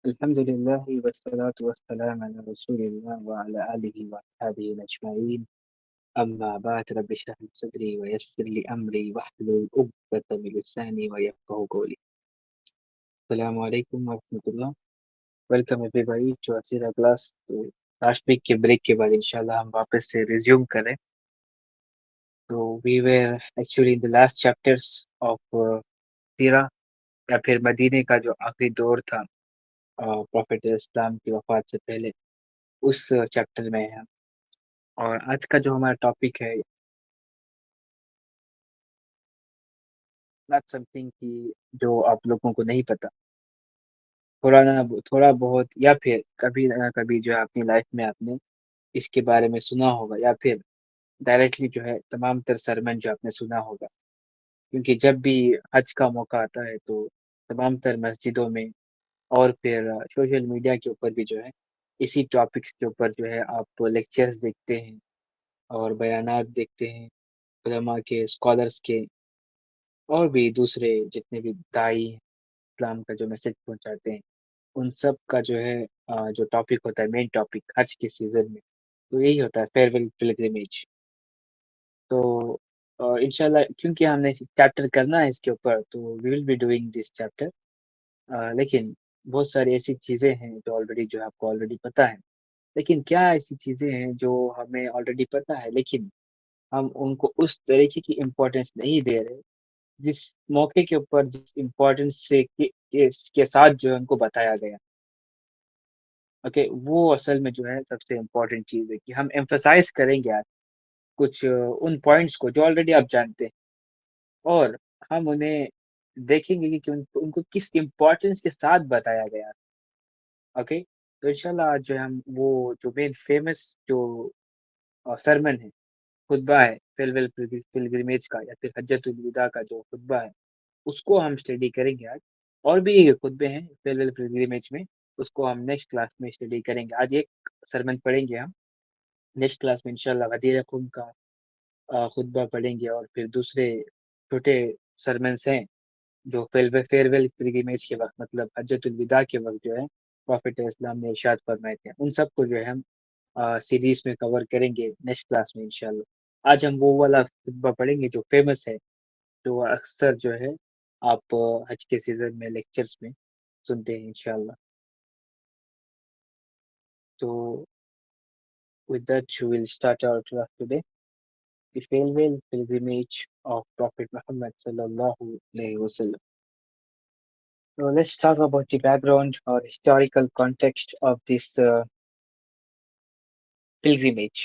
अल्हम्दुलिल्लाहि वस्सलातु वस्सलामु अला रसूलिल्लाह व अला आलिहि व अस्हाबिहि अजमईन। अम्मा बाद रब्बि इश्रह ली सदरी व यस्सिर ली अमरी वहलुल उक़दतम मिन लिसानी व यफ़क़हू क़ौली। अस्सलामु अलैकुम व रहमतुल्लाह। वेलकम एवरीबॉडी टू आवर सीरा क्लास। तो लास्ट वीक के ब्रेक के बाद इंशाल्लाह हम वापस से रिज्यूम करें। तो we were actually in the last chapters of सीरा, या फिर मदीने का जो आखिरी दौर था प्रॉफेट इस्लाम की वफात से पहले, उस चैप्टर में है। और आज का जो हमारा टॉपिक है, नॉट समथिंग कि जो आप लोगों को नहीं पता, थोड़ा बहुत, या फिर कभी ना कभी जो है अपनी लाइफ में आपने इसके बारे में सुना होगा, या फिर डायरेक्टली जो है तमाम तर सरमन जो आपने सुना होगा। क्योंकि जब भी हज का मौका आता है तो तमाम तर मस्जिदों में और फिर सोशल मीडिया के ऊपर भी जो है इसी टॉपिक्स के ऊपर जो है आप लेक्चर्स देखते हैं और बयानात देखते हैं उलमा के, स्कॉलर्स के, और भी दूसरे जितने भी दाई इस्लाम का जो मैसेज पहुंचाते हैं, उन सब का जो है जो टॉपिक होता है, मेन टॉपिक हज के सीजन में, तो यही होता है फेयरवेल पिलग्रिमेज। तो इंशाल्लाह क्योंकि हमने चैप्टर करना है इसके ऊपर, तो we will be doing this chapter. लेकिन बहुत सारी ऐसी चीज़ें हैं जो ऑलरेडी जो आपको ऑलरेडी पता है। लेकिन क्या ऐसी चीज़ें हैं जो हमें ऑलरेडी पता है, लेकिन हम उनको उस तरीके की इम्पोर्टेंस नहीं दे रहे जिस मौके के ऊपर, जिस इम्पोर्टेंस से के साथ जो है उनको बताया गया। ओके, वो असल में जो है सबसे इम्पोर्टेंट चीज़ है कि हम एम्फसाइज करेंगे आज कुछ उन पॉइंट्स को जो ऑलरेडी आप जानते हैं, और हम उन्हें देखेंगे कि उनको किस इम्पोर्टेंस के साथ बताया गया। ओके, तो इंशाल्लाह आज जो है हम वो जो मेन फेमस जो सरमन है, खुतबा है फेयरवेल पिलग्रिमेज का, या फिर हज्जतुल विदा का जो खुतबा है, उसको हम स्टडी करेंगे आज। और भी खुतबे हैं फेयरवेल पिलग्रिमेज में, उसको हम नेक्स्ट क्लास में स्टडी करेंगे। आज एक सरमन पढ़ेंगे हम, नेक्स्ट क्लास में इंशाल्लाह गदीर क़ुम का खुतबा पढ़ेंगे, और फिर दूसरे छोटे सरमन्स हैं जो फेयरवेल पिलग्रिमेज के वक़्त, मतलब हज्जतुल विदा के वक़्त जो है प्रॉफेट इस्लाम ने इरशाद फरमाए थे। उन सबको जो है हम सीरीज़ में कवर करेंगे नेक्स्ट क्लास में इंशाल्लाह। आज हम वो वाला खुतबा पढ़ेंगे जो फ़ेमस है, जो अक्सर जो है आप हज के सीज़न में लेक्चर्स में सुनते हैं इंशाल्लाह। So with that, we will start our class today. The farewell pilgrimage of Prophet Muhammad sallallahu alaihi wasallam. So let's talk about the background or historical context of this pilgrimage.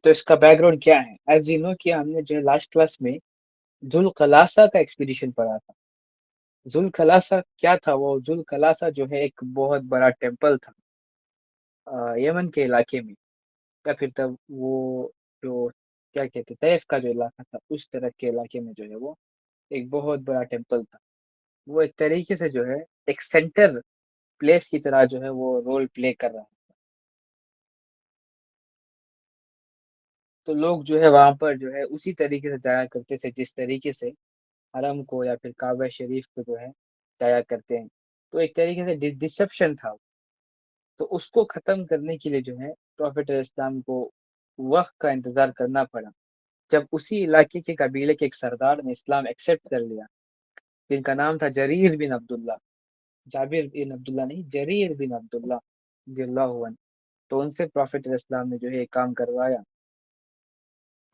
तो इसका background क्या है? As you know कि हमने जो है last class में जुल कलासा का एक्सपीडिशन पढ़ा था। जुल कलासा क्या था? वो जुल कलासा जो है एक बहुत बड़ा टेम्पल था यमन के इलाके में, या फिर तब वो जो क्या कहते हैं, तैफ का जो इलाका था, उस तरह के इलाके में जो है वो एक बहुत बड़ा टेम्पल था। वो एक तरीके से जो है एक सेंटर प्लेस की तरह जो है वो रोल प्ले कर रहा है। तो लोग जो है वहाँ पर जो है उसी तरीके से जाया करते थे जिस तरीके से हरम को या फिर काबा शरीफ को जो है जाया करते हैं। तो एक तरीके से डिसेप्शन था। तो उसको ख़त्म करने के लिए जो है प्रॉफेट इस्लाम को वक़्त का इंतज़ार करना पड़ा। जब उसी इलाके के कबीले के एक सरदार ने इस्लाम एक्सेप्ट कर लिया, जिनका नाम था जरीर बिन अब्दुल्ला, जाबिर बिन अब्दुल्ला नहीं, जरीर बिन अब्दुल्ला रज़ियल्लाहु अन्हु। तो उनसे प्रॉफेट इस्लाम ने जो है ये काम करवाया।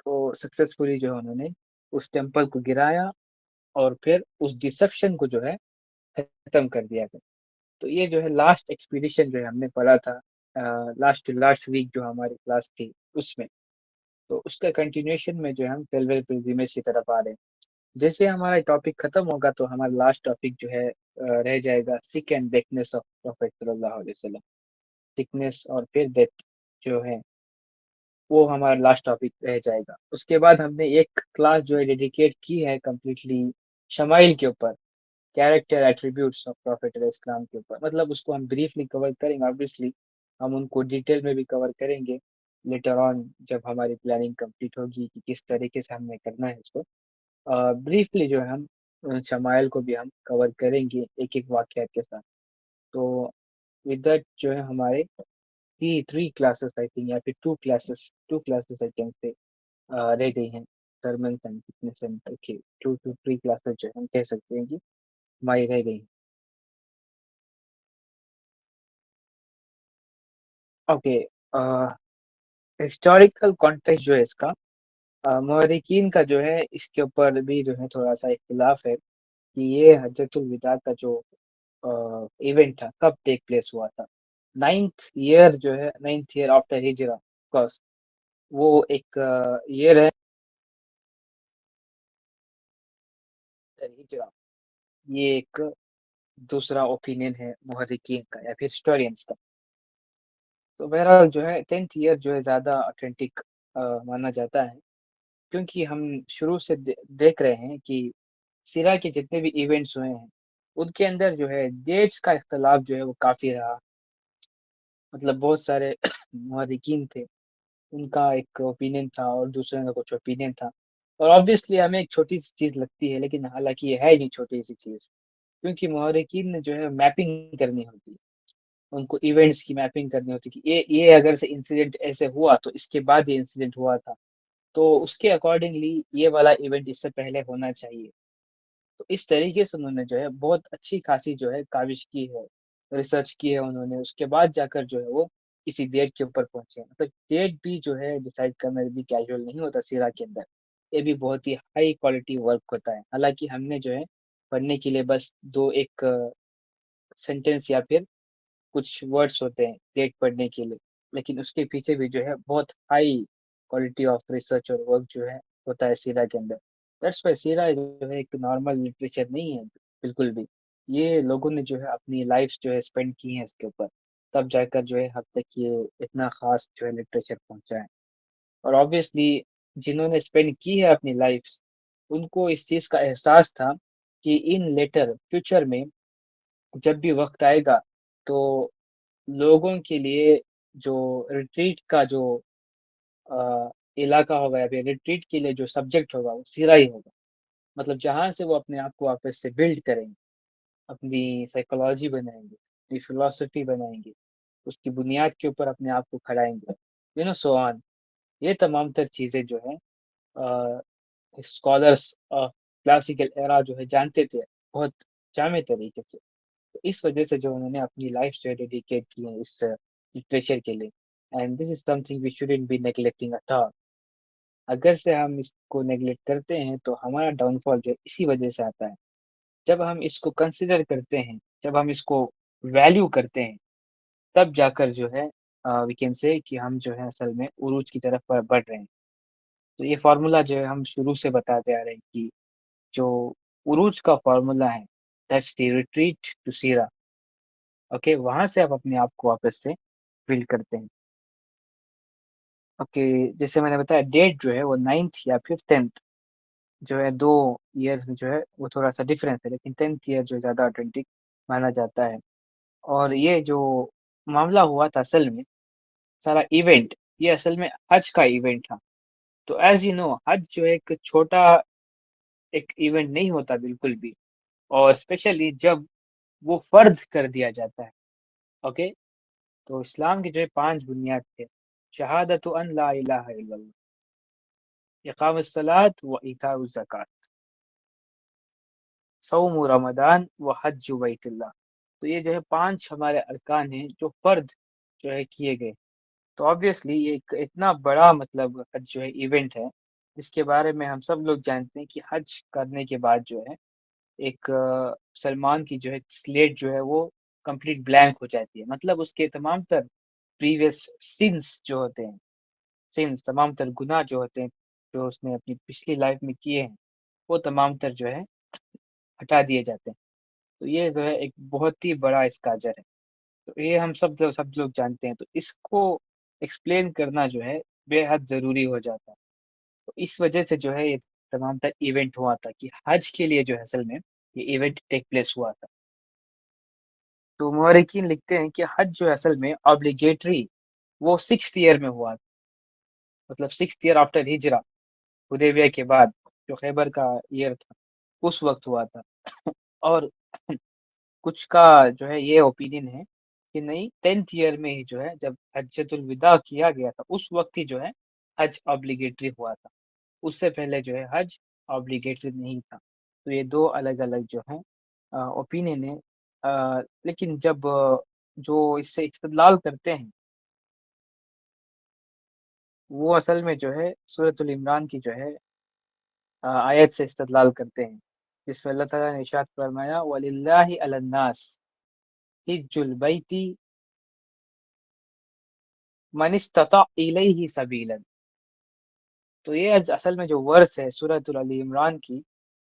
तो सक्सेसफुली जो है उन्होंने उस टेम्पल को गिराया, और फिर उस डिसेप्शन को जो है खत्म कर दिया गया। तो ये जो है लास्ट एक्सपीडिशन जो है हमने पढ़ा था लास्ट लास्ट वीक जो हमारी क्लास थी उसमें। तो उसका कंटिन्यूएशन में जो है हम फेयरवेल पिलग्रिमेज की तरफ आ रहे हैं। जैसे हमारा टॉपिक खत्म होगा तो हमारा लास्ट टॉपिक जो है रह जाएगा सिक एंड डेथनेस ऑफ प्रॉफेट सल्लल्लाहु अलैहि वसल्लम। सिकनेस और फिर डेथ जो है वो हमारा लास्ट टॉपिक रह जाएगा। उसके बाद हमने एक क्लास जो है डेडिकेट की है कम्प्लीटली शमाइल के ऊपर, कैरेक्टर एट्रीब्यूट्स ऑफ प्रॉफेट इस्लाम के ऊपर। मतलब उसको हम ब्रीफली कवर करेंगे, ऑब्वियसली हम उनको डिटेल में भी कवर करेंगे लेटर ऑन, जब हमारी प्लानिंग कंप्लीट होगी कि किस तरीके से हमें करना है इसको। ब्रीफली जो है हम शमाइल को भी हम कवर करेंगे एक एक वाक़यात के साथ। तो विद दैट जो है हमारे 3 क्लासेस आई थिंक, या फिर 2 क्लासेस आई कैन से रह गई हैं। सरमन एंड फिटनेस सेंटर के 2 to 3 क्लासेस जो है हम कह सकते हैं कि हमारी रह गई हैं। ओके, हिस्टोरिकल कॉन्टेक्स्ट जो है इसका, मौरिकीन का जो है इसके ऊपर भी जो है थोड़ा सा इख्तिलाफ है कि ये हज्जतुल विदा का जो इवेंट था कब टेक प्लेस हुआ था। नाइन्थ ईयर आफ्टर हिजरा, कोर्स वो एक ईयर है आफ्टर हिजरा। ये एक दूसरा ओपिनियन है मुहर्रिकीन का या फिर हिस्टोरियंस का। तो बहरहाल जो है 10th ईयर जो है ज़्यादा ऑथेंटिक माना जाता है, क्योंकि हम शुरू से देख रहे हैं कि सिरा के जितने भी इवेंट्स हुए हैं उनके अंदर जो है डेट्स का इख्तलाफ जो है वो काफ़ी रहा। मतलब बहुत सारे मुहर्रिकीन थे, उनका एक ओपिनियन था और दूसरे का कुछ ओपिनियन था। और ऑब्वियसली हमें एक छोटी सी चीज़ लगती है, लेकिन हालांकि ये है ही नहीं छोटी सी चीज़, क्योंकि मुहर्रिकीन ने जो है मैपिंग करनी होती है। उनको इवेंट्स की मैपिंग करनी होती है कि ये अगर से इंसिडेंट ऐसे हुआ तो इसके बाद ये इंसिडेंट हुआ था, तो उसके अकॉर्डिंगली ये वाला इवेंट इससे पहले होना चाहिए। तो इस तरीके से उन्होंने जो है बहुत अच्छी खासी जो है काविश की है, रिसर्च की है उन्होंने, उसके बाद जाकर जो है वो किसी डेट के ऊपर पहुंचे हैं। मतलब डेट भी जो है डिसाइड करना भी कैजुअल नहीं होता सीरा के अंदर। ये भी बहुत ही हाई क्वालिटी वर्क होता है। हालांकि हमने जो है पढ़ने के लिए बस दो एक सेंटेंस या फिर कुछ वर्ड्स होते हैं डेट पढ़ने के लिए, लेकिन उसके पीछे भी जो है बहुत हाई क्वालिटी ऑफ रिसर्च और वर्क जो है होता है सीरा के अंदर। दैट्स वाई सीरा जो है एक नॉर्मल लिटरेचर नहीं है बिल्कुल भी। ये लोगों ने जो है अपनी लाइफ जो है स्पेंड की है इसके ऊपर, तब जाकर जो है अब तक ये इतना खास जो है लिटरेचर पहुंचा है। और ऑब्वियसली जिन्होंने स्पेंड की है अपनी लाइफ, उनको इस चीज़ का एहसास था कि इन लेटर फ्यूचर में जब भी वक्त आएगा तो लोगों के लिए जो रिट्रीट का जो इलाका होगा या फिर रिट्रीट के लिए जो सब्जेक्ट होगा वो सीरा ही होगा। मतलब जहाँ से वो अपने आप को वापस से बिल्ड करेंगे, अपनी साइकोलॉजी बनाएंगे, अपनी फिलोसफी बनाएंगे, उसकी बुनियाद के ऊपर अपने आप को खड़ाएंगे, सो ऑन। ये तमाम तर चीज़ें जो है स्कॉलर्स क्लासिकल एरा जो है जानते थे बहुत जामे तरीके से। तो इस वजह से जो उन्होंने अपनी लाइफ जो है डेडिकेट की है इस लिटरेचर के लिए। And this is something we shouldn't be neglecting at all. अगर से हम इसको नेग्लेक्ट करते हैं तो हमारा डाउनफॉल जो है इसी वजह से आता है। जब हम इसको कंसिडर करते हैं, जब हम इसको वैल्यू करते हैं, तब जाकर जो है वी कैन से कि हम जो है असल में उरूज की तरफ बढ़ रहे हैं। तो ये फार्मूला जो है हम शुरू से बताते आ रहे हैं कि जो उरूज का फार्मूला है, that's the retreat to Sira. Okay, वहां से आप अपने आप को वापस से बिल्ड करते हैं। ओके, जैसे मैंने बताया डेट जो है वो 9th या फिर 10th जो है, 2 ईयर्स में जो है वो थोड़ा सा डिफरेंस है, लेकिन 10th ईयर जो ज़्यादा ऑथेंटिक माना जाता है। और ये जो मामला हुआ था असल में, सारा इवेंट ये असल में हज का इवेंट था। तो एज यू नो हज जो है एक छोटा एक इवेंट नहीं होता बिल्कुल भी, और स्पेशली जब वो फर्ज कर दिया जाता है। ओके, तो इस्लाम के जो है 5 बुनियाद थे। शहादत अन ला इलाहा इल्लल्लाह, इकामत सलात व इताउज ज़कात, सौम रमदान व हज बैतुल्लाह। तो ये जो है 5 हमारे अरकान हैं जो फर्द जो है किए गए। तो ऑब्वियसली ये एक इतना बड़ा मतलब हज जो है इवेंट है, जिसके बारे में हम सब लोग जानते हैं कि हज करने के बाद जो है एक सलमान की जो है स्लेट जो है वो कंप्लीट ब्लैंक हो जाती है। मतलब उसके तमाम तर प्रीवियस सिंस जो होते हैं, सिंस तमाम तर गुनाह जो होते हैं जो उसने अपनी पिछली लाइफ में किए हैं, वो तमाम तर जो है हटा दिए जाते हैं। तो ये जो है एक बहुत ही बड़ा इसका अजर है। तो ये हम सब लोग जानते हैं, तो इसको एक्सप्लेन करना जो है बेहद ज़रूरी हो जाता है। तो इस वजह से जो है ये तमाम तर इवेंट हुआ था कि हज के लिए जो है असल में ये इवेंट टेक प्लेस हुआ था। तो मुहर्रिखीन लिखते हैं कि हज जो है असल में ऑब्लिगेटरी वो 6th ईयर में हुआ था। मतलब 6th ईयर आफ्टर हिजरा, हुदैबिया के बाद जो खैबर का ईयर था उस वक्त हुआ था। और कुछ का जो है ये ओपिनियन है कि नहीं 10th ईयर में ही जो है जब हज्जतुल विदा किया गया था उस वक्त ही जो है हज ऑब्लिगेटरी हुआ था। उससे पहले जो है हज ऑब्लिगेटरी नहीं था। तो ये दो अलग अलग जो है ओपिनियन है। लेकिन जब जो इससे इस्तेदलाल करते हैं वो असल में जो है सूरतुल इमरान की जो है आयत से इस्तेदलाल करते हैं, जिसमें अल्लाह ताला ने इरशाद फरमाया वलिल्लाहि अलन्नास हिज्जुल बैती मन इस्तता इलैहि सबीलन। तो ये असल में जो वर्स है सूरतुल अली इमरान की,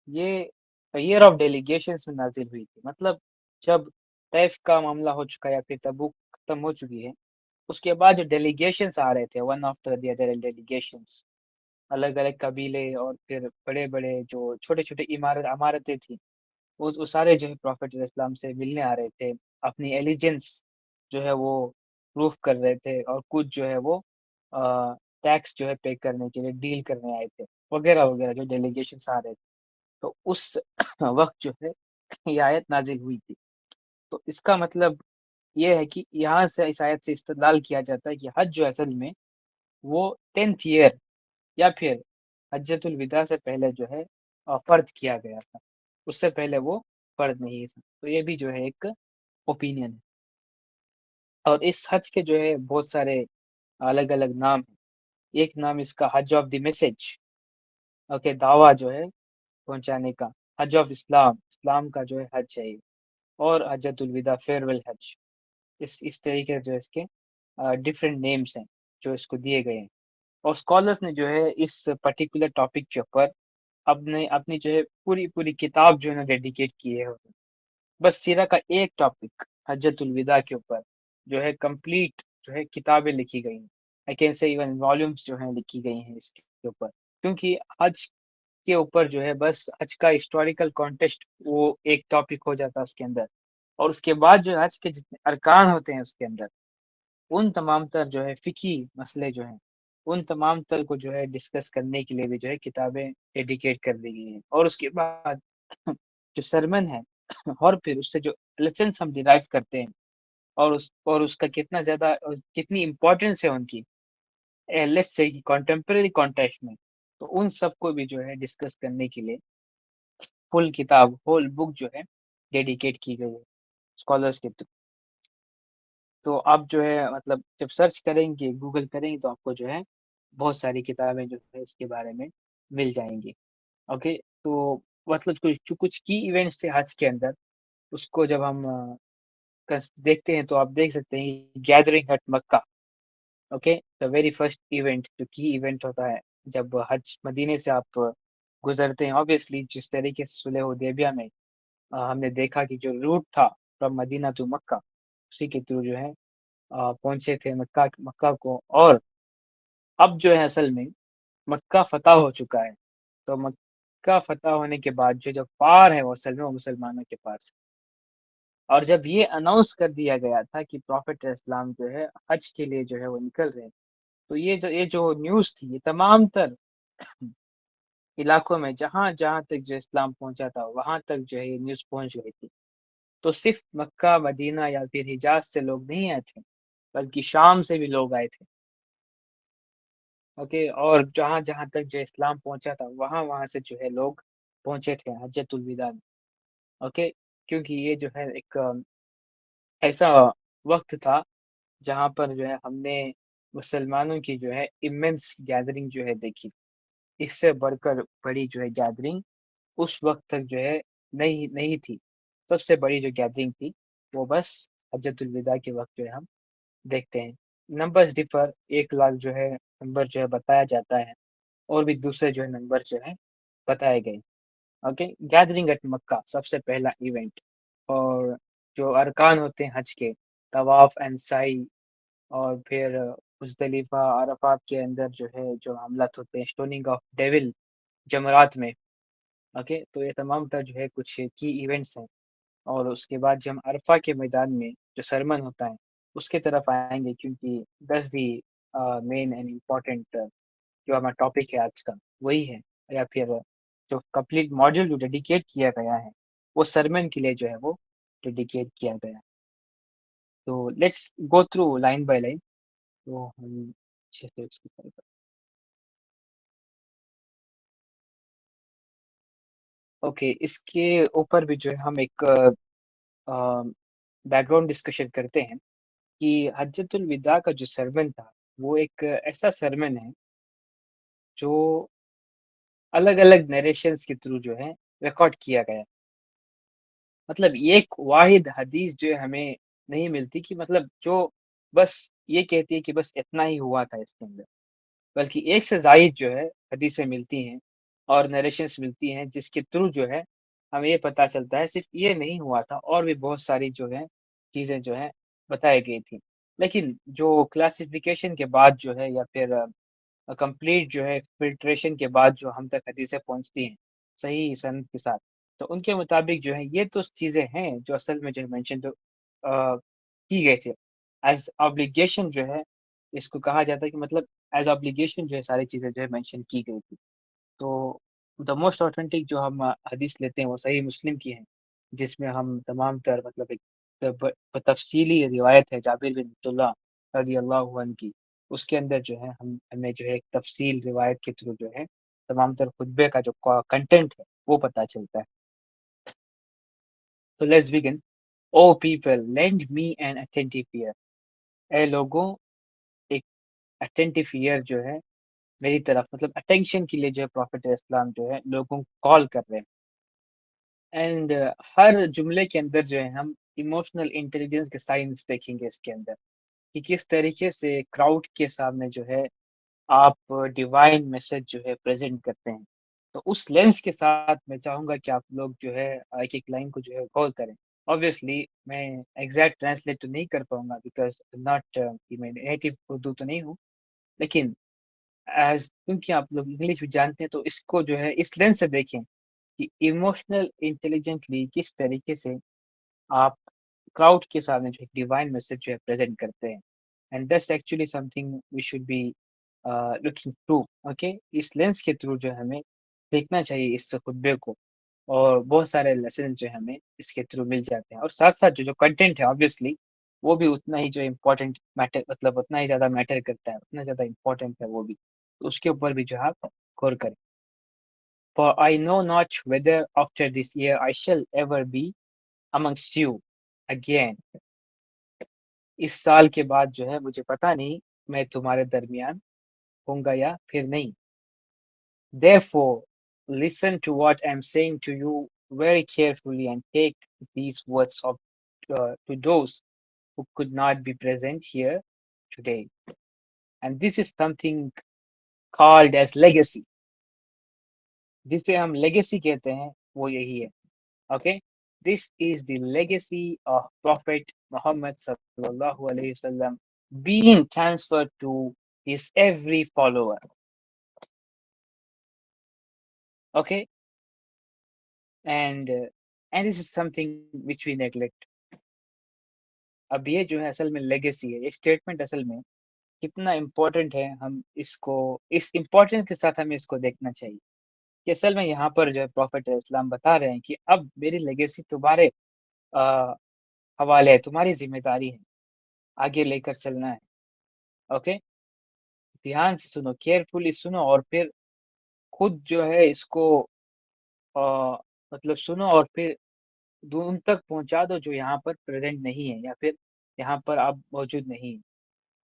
ये ईयर ऑफ डेलीगेशंस में नाजिल हुई थी। मतलब जब तैफ का मामला हो चुका या फिर तबूक खत्म हो चुकी है, उसके बाद जो डेलीगेशंस आ रहे थे one after the other delegations, अलग अलग कबीले और फिर बड़े बड़े जो छोटे छोटे इमारतें थी, वो सारे जो है प्रॉफिट इस्लाम से मिलने आ रहे थे, अपनी एलिजेंस जो है वो प्रूफ कर रहे थे, और कुछ जो है वो टैक्स जो है पे करने के लिए डील करने आए थे, वगैरह वगैरह जो डेलीगेशन आ रहे थे। तो उस वक्त जो है ये आयत नाजिल हुई थी। तो इसका मतलब ये है कि यहाँ से इस आयत से इस्तेदलाल किया जाता है कि हज जो असल में वो 10th ईयर या फिर हज्जतुल विदा से पहले जो है फर्ज किया गया था। उससे पहले वो फर्ज नहीं था। तो ये भी जो है एक ओपिनियन है। और इस हज के जो है बहुत सारे अलग अलग नाम हैं। एक नाम इसका हज ऑफ द मैसेज, ओके, दावा जो है पहुंचाने का। हज ऑफ इस्लाम, इस्लाम का जो है हज है ये। और हज्जतुल विदा, फेयरवेल हज। इस तरीके से जो है इसके डिफरेंट नेम्स हैं जो इसको दिए गए हैं। और स्कॉलर्स ने जो है इस पर्टिकुलर टॉपिक के ऊपर अपने अपनी जो है पूरी पूरी किताब जो है ना डेडिकेट की है। बस सीरा का एक टॉपिक हज्जतुल विदा के ऊपर जो है कंप्लीट जो है किताबें लिखी गई हैं। I can say even volumes जो है लिखी गई हैं इसके ऊपर। क्योंकि हज के ऊपर जो है बस हज का हिस्टोरिकल कॉन्टेक्स्ट वो एक टॉपिक हो जाता है उसके अंदर। और उसके बाद जो हज के जितने अरकान होते हैं उसके अंदर, उन तमाम तर जो है फिकी मसले जो हैं, उन तमाम तर को जो है डिस्कस करने के लिए भी जो है किताबें डेडिकेट कर दी गई हैं। और उसके बाद जो सरमन है और फिर उससे जो लेसन्स हम डिराइव करते हैं, और उसका कितना ज्यादा कितनी इंपॉर्टेंस है उनकी, लेट्स से कॉन्टेम्परेरी कॉन्टेक्स्ट में, तो उन सबको भी जो है डिस्कस करने के लिए फुल किताब, होल बुक जो है डेडिकेट की गई है स्कॉलर्स के थ्रू। तो आप जो है मतलब जब सर्च करेंगे, गूगल करेंगे, तो आपको जो है बहुत सारी किताबें जो है इसके बारे में मिल जाएंगी। ओके। तो मतलब कुछ कुछ की इवेंट्स थे हज के अंदर, उसको जब हम देखते हैं तो आप देख सकते हैं gathering at Mecca. Okay, the very first event जो की इवेंट होता है जब हज मदीने से आप गुजरते हैं, ऑब्वियसली जिस तरीके से सुलह हुदैबिया में हमने देखा कि जो रूट था फ्रॉम मदीना टू मक्का, उसी के थ्रू जो है पहुंचे थे मक्का मक्का को। और अब जो है असल में मक्का फतह हो चुका है। तो मक्का फतह होने के बाद जो जो पार है वो असल में वो मुसलमानों के पास है। और जब ये अनाउंस कर दिया गया था कि प्रॉफिट इस्लाम जो है हज के लिए जो है वो निकल रहे हैं, तो ये जो न्यूज़ थी ये तमाम तर इलाकों में जहां जहां तक जो इस्लाम पहुंचा था वहां तक जो है ये न्यूज़ पहुंच गई थी। तो सिर्फ मक्का मदीना या फिर हिजाज से लोग नहीं आए थे, बल्कि शाम से भी लोग आए थे। ओके। और जहां जहां तक जो इस्लाम पहुंचा था वहां वहां से जो है लोग पहुंचे थे हज्जतुल विदा में। ओके। क्योंकि ये जो है एक ऐसा वक्त था जहां पर जो है हमने मुसलमानों की जो है इमेंस गैदरिंग जो है देखी। इससे बढ़कर बड़ी जो है गैदरिंग उस वक्त तक जो है नहीं नहीं थी। सबसे बड़ी जो गैदरिंग थी वो बस हज्जतुल विदा के वक्त जो है हम देखते हैं। नंबर्स डिफर, 1 लाख जो है नंबर जो है बताया जाता है, और भी दूसरे जो है नंबर जो है बताए गए। ओके। गैदरिंग एट मक्का सबसे पहला इवेंट। और जो अरकान होते हैं हज के, तवाफ एंड साई, और फिर मुजदलिफा अरफात के अंदर जो है जो हमलात होते हैं, स्टोनिंग ऑफ डेविल जमरात में। ओके। तो ये तमाम तर जो है कुछ की इवेंट्स हैं। और उसके बाद जब हम अरफा के मैदान में जो सरमन होता है उसके तरफ आएंगे, क्योंकि that's the main and important जो हमारा टॉपिक है आज का, वही है। या फिर जो कंप्लीट मॉड्यूल जो डेडिकेट किया गया है वो सरमन के लिए जो है वो डेडिकेट किया गया है। तो let's go through line by line, तो हम अच्छे से इसको कवर करें। ओके, इसके ऊपर भी जो है हम एक बैकग्राउंड डिस्कशन करते हैं कि हज्जतुल विदा का जो सरमन था, वो एक ऐसा सरमन है जो अलग-अलग नरेशंस के थ्रू जो है रिकॉर्ड किया गया। मतलब ये एक वाहिद हदीस जो है हमें नहीं मिलती कि मतलब जो बस ये कहती है कि बस इतना ही हुआ था इसके अंदर। बल्कि एक से ज़ायद जो है हदीसें मिलती हैं और नरेशंस मिलती हैं जिसके थ्रू जो है हमें ये पता चलता है सिर्फ़ ये नहीं हुआ था और भी बहुत सारी जो है चीज़ें जो हैं बताई गई थी। लेकिन जो क्लासिफ़िकेशन के बाद जो है या फिर कंप्लीट जो है फ़िल्ट्रेशन के बाद जो हम तक हदीसें पहुँचती हैं, सही सनद के साथ, तो उनके मुताबिक जो है ये तो चीज़ें हैं जो असल में जो है मेंशन जो की गए थे। एज़ ऑब्लिगेशन जो है इसको कहा जाता है कि मतलब एज़ ऑब्लिगेशन जो है सारी चीज़ें जो है मेंशन की गई थी। तो द मोस्ट ऑथेंटिक जो हम हदीस लेते हैं वो सही मुस्लिम की है, जिसमें हम तमाम तर मतलब एक तफ़सीली रिवायत है जाबिर बिन अब्दुल्लाह रज़ियल्लाहु अन्हु की। उसके अंदर जो है हम हमें जो है एक तफ़सील रिवायत के थ्रू जो है तमाम तर खुतबे का जो क कंटेंट है वो पता चलता है। तो let's begin. O people lend me an attentive ear. ए लोगों, एक अटेंटिव ईयर जो है मेरी तरफ मतलब अटेंशन के लिए जो है प्रॉफिट इस्लाम जो है लोगों को कॉल कर रहे हैं। एंड हर जुमले के अंदर जो है हम इमोशनल इंटेलिजेंस के साइंस देखेंगे इसके अंदर कि किस तरीके से क्राउड के सामने जो है आप डिवाइन मैसेज जो है प्रेजेंट करते हैं। तो उस लेंस के साथ मैं चाहूँगा कि आप लोग जो है एक-एक लाइन को जो है गौर करें। ऑब्वियसली मैं एग्ज़ैक्ट ट्रांसलेट तो नहीं कर पाऊँगा बिकॉज़ नॉट कि मैं नेटिव उर्दू तो नहीं हूँ। लेकिन क्योंकि आप लोग इंग्लिश भी जानते हैं तो इसको जो है इस लेंस से देखें कि इमोशनल इंटेलिजेंटली किस तरीके से आप क्राउड के सामने जो है डिवाइन मैसेज जो है प्रेज़ेंट करते हैं। And that's actually something we should be looking through. Okay? इस लेंस के थ्रू जो है हमें देखना चाहिए इस खुतबे को और बहुत सारे लेसन जो है हमें इसके थ्रू मिल जाते हैं और साथ-साथ जो कंटेंट है ऑब्वियसली वो भी उतना ही जो इम्पोर्टेंट मैटर मतलब उतना ही ज़्यादा मैटर करता है, उतना ज़्यादा इम्पोर्टेंट है वो भी। तो उसके ऊपर भी जो है आप गौर करें। For I know not whether after this year I shall ever be amongst you again। इस साल के बाद जो है मुझे पता नहीं मैं तुम्हारे दरमियान होऊँगा या फिर नहीं। Therefore, listen to what I am saying to you very carefully and take these words of to those who could not be present here today। And this is something called as legacy। जिसे हम legacy कहते हैं वो यही है। Okay, this is the legacy of Prophet Muhammad sallallahu alaihi wasallam being transferred to his every follower। Okay, and and this is something which we neglect। अब ये जो है असल में लेगेसी है, ये स्टेटमेंट असल में कितना इम्पोर्टेंट है, हम इसको इस इम्पोर्टेंस के साथ हमें इसको देखना चाहिए कि असल में यहाँ पर जो है प्रॉफिट इस्लाम बता रहे हैं कि अब मेरी लेगेसी तुम्हारे अ, हवाले है, तुम्हारी ज़िम्मेदारी है, आगे लेकर चलना है। ओके? ध्यान से सुनो, केयरफुली सुनो और फिर खुद जो है इसको अ, मतलब सुनो और फिर उन तक पहुँचा दो जो यहाँ पर प्रेज़ेंट नहीं है या फिर यहाँ पर अब मौजूद नहीं है।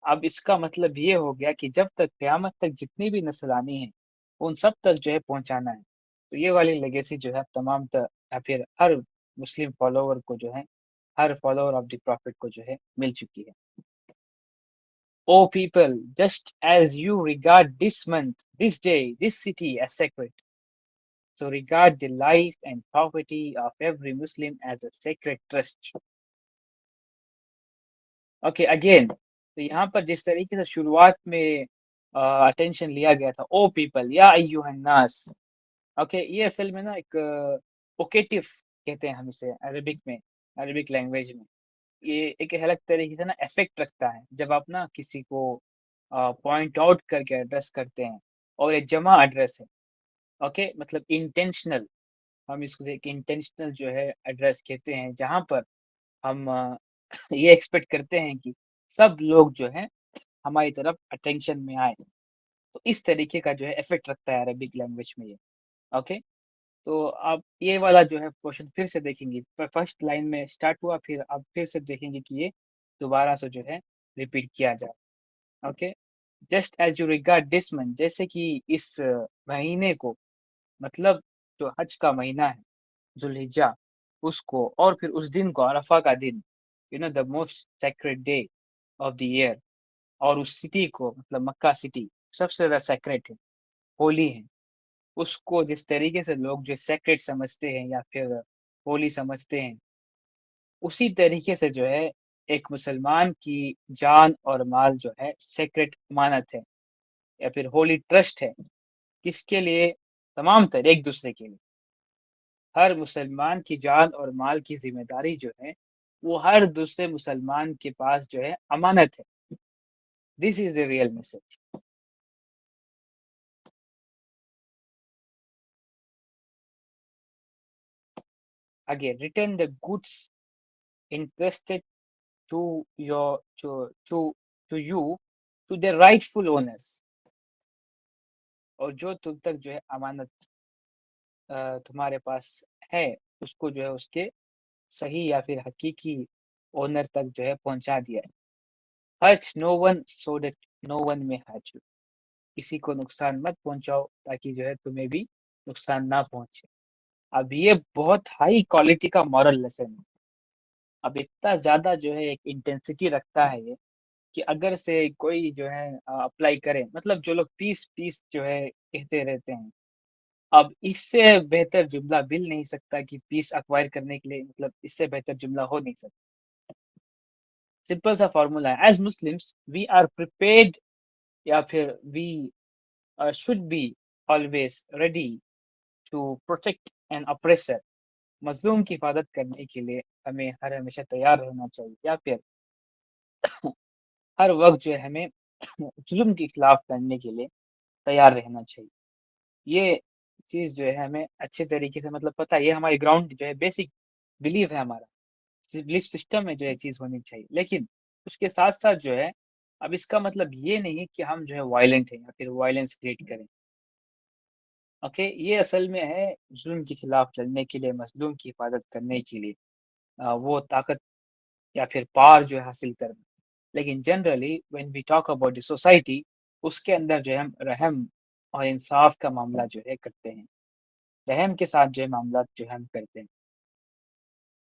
अब इसका मतलब ये हो गया कि जब तक क़यामत तक जितनी भी नस्ल आनी है, उन सब तक जो है पहुँचाना है। तो ये वाली लेगेसी जो है तमाम या फिर हर मुस्लिम फॉलोवर को जो है, हर फॉलोवर ऑफ द प्रॉफिट को जो है मिल चुकी है। O people, just as you regard this month, this day, this city as sacred, so regard the life and property of every Muslim as a sacred trust। Okay, again तो यहाँ पर जिस तरीके से शुरुआत में अटेंशन लिया गया था, ओ पीपल या अय्युहन नास। ओके, ये असल में ना एक ओकेटिव कहते हैं हम इसे अरबिक में, अरबिक लैंग्वेज में। ये एक अलग तरीके से ना इफेक्ट रखता है जब आप ना किसी को पॉइंट आउट करके एड्रेस करते हैं और ये जमा एड्रेस है। ओके, मतलब इंटेंशनल, हम इसको एक इंटेंशनल जो है एड्रेस कहते हैं जहाँ पर हम ये एक्सपेक्ट करते हैं कि सब लोग जो हैं हमारी तरफ अटेंशन में आएँ। तो इस तरीके का जो है इफ़ेक्ट रखता है अरबिक लैंग्वेज में ये, ओके? तो आप ये वाला जो है पोर्शन फिर से देखेंगे। फर्स्ट लाइन में स्टार्ट हुआ, फिर आप फिर से देखेंगे कि ये दोबारा से जो है रिपीट किया जाए, okay? Just as you regard this month, जैसे कि इस महीने को, मतलब जो हज का महीना है, ज़ुल्हिज्जा, उसको, और फिर उस दिन को, अरफ़ा का दिन, the most sacred day of the year, और उस सिटी को, मतलब मक्का सिटी सबसे ज़्यादा सेक्रेड है, होली है। उसको जिस तरीके से लोग जो सेक्रेड समझते हैं या फिर होली समझते हैं, उसी तरीके से जो है एक मुसलमान की जान और माल जो है सेक्रेड अमानत है या फिर होली ट्रस्ट है। किसके लिए? तमाम तर एक दूसरे के लिए। हर मुसलमान की जान और माल की ज़िम्मेदारी जो है, वो हर दूसरे मुसलमान के पास जो है अमानत है। This is the real message. Again, return the goods entrusted to your to you to their rightful owners, और जो तुम तक जो है अमानत तुम्हारे पास है, उसको जो है उसके सही या फिर हकीकी ओनर तक जो है पहुंचा दिया है। Hurt no one so that no one may hurt you, किसी को नुकसान मत पहुंचाओ ताकि जो है तुम्हें भी नुकसान ना पहुंचे। अब ये बहुत हाई क्वालिटी का मॉरल लेसन है। अब इतना ज्यादा जो है एक इंटेंसिटी रखता है ये, कि अगर से कोई जो है अप्लाई करे, मतलब जो लोग पीस पीस जो है कहते रहते हैं, अब इससे बेहतर जुमला मिल नहीं सकता कि पीस एक्वायर करने के लिए, मतलब इससे बेहतर जुमला हो नहीं सकता। सिंपल सा फॉर्मूला है, as Muslims we are prepared, या फिर we should be always ready to protect an oppressor. मजलूम की हिफाजत करने के लिए हमें हर हमेशा तैयार रहना चाहिए, या फिर हर वक्त जो है हमें जुल्म के खिलाफ लड़ने के लिए तैयार रहना चाहिए। ये चीज़ जो है हमें अच्छे तरीके से, मतलब पता है, ये हमारी ग्राउंड जो है, बेसिक बिलीव है हमारा, बिलीफ सिस्टम में जो है चीज़ होनी चाहिए। लेकिन उसके साथ-साथ जो है, अब इसका मतलब ये नहीं कि हम जो है वायलेंट हैं या फिर वायलेंस क्रिएट करें। ओके? ये असल में है ज़ुल्म के खिलाफ लड़ने के लिए, मज़लूम की हिफाज़त करने के लिए वो ताकत या फिर पावर जो है हासिल करना। लेकिन generally when we talk about the society, उसके अंदर जो है हम रहम और इंसाफ का मामला जो है करते हैं। रहम के साथ जो है मामलात जो है हम करते हैं।